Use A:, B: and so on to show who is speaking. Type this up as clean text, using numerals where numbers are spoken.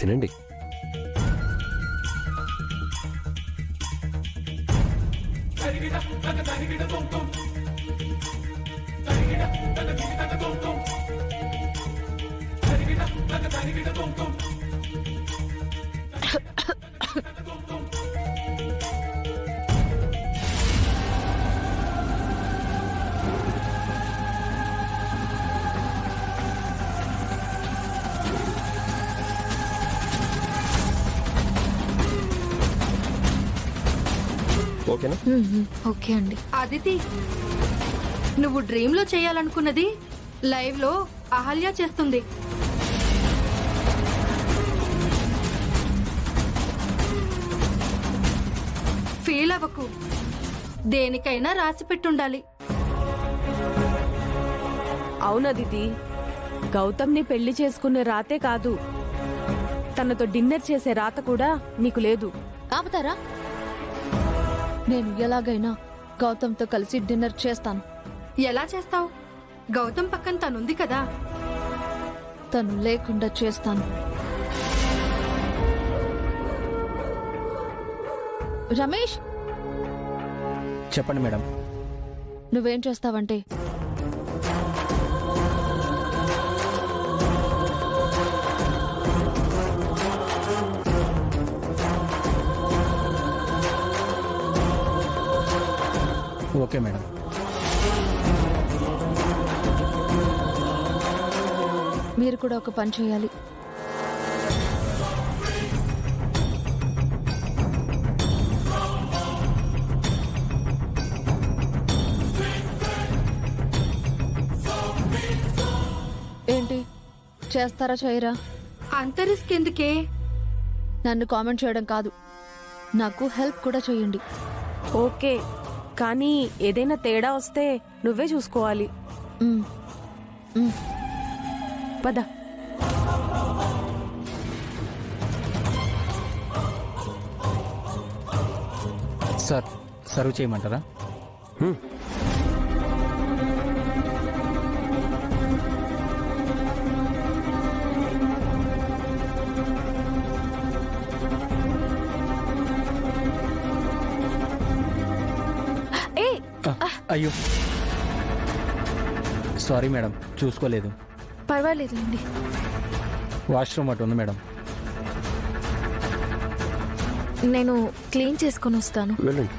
A: తినండి. ఓకేనా?
B: ఓకే అండి.
C: అదితి, నువ్వు డ్రీమ్ లో చేయాలనుకున్నది లైవ్ లో అహల్య చేస్తుంది. ఫీల్ అవ్వకు, దేనికైనా రాసి పెట్టుండాలి.
D: అవునదితి, గౌతమ్ని పెళ్లి చేసుకునే రాతే కాదు, తనతో డిన్నర్ చేసే రాత కూడా నీకు లేదు.
B: ఆపుతారా? నేను ఎలాగైనా గౌతమ్తో కలిసి డిన్నర్ చేస్తాను.
C: ఎలా చేస్తావు? గౌతమ్ పక్కన తనుంది కదా.
B: తను లేకుండా చేస్తాను. రమేష్,
E: చెప్పండి మేడం.
B: నువ్వేం చేస్తావంటే
E: ఓకే మేడం.
B: మీరు కూడా ఒక పని చేయాలి. ఏంటి చేస్తారా చేయరా?
C: అంత రిస్క్ ఎందుకే?
B: నన్ను కామెంట్ చేయడం కాదు, నాకు హెల్ప్ కూడా చేయండి.
D: ఓకే, కానీ ఏదైనా తేడా వస్తే నువ్వే చూసుకోవాలి. పద.
E: సార్, సర్వ్ చేయమంటారా? అయ్యో సారీ మేడం, చూసుకోలేదు.
B: పర్వాలేదండి.
E: వాష్రూమ్ అటు ఉంది మేడం.
B: నేను క్లీన్ చేసుకొని వస్తాను.
A: వెళ్ళండి.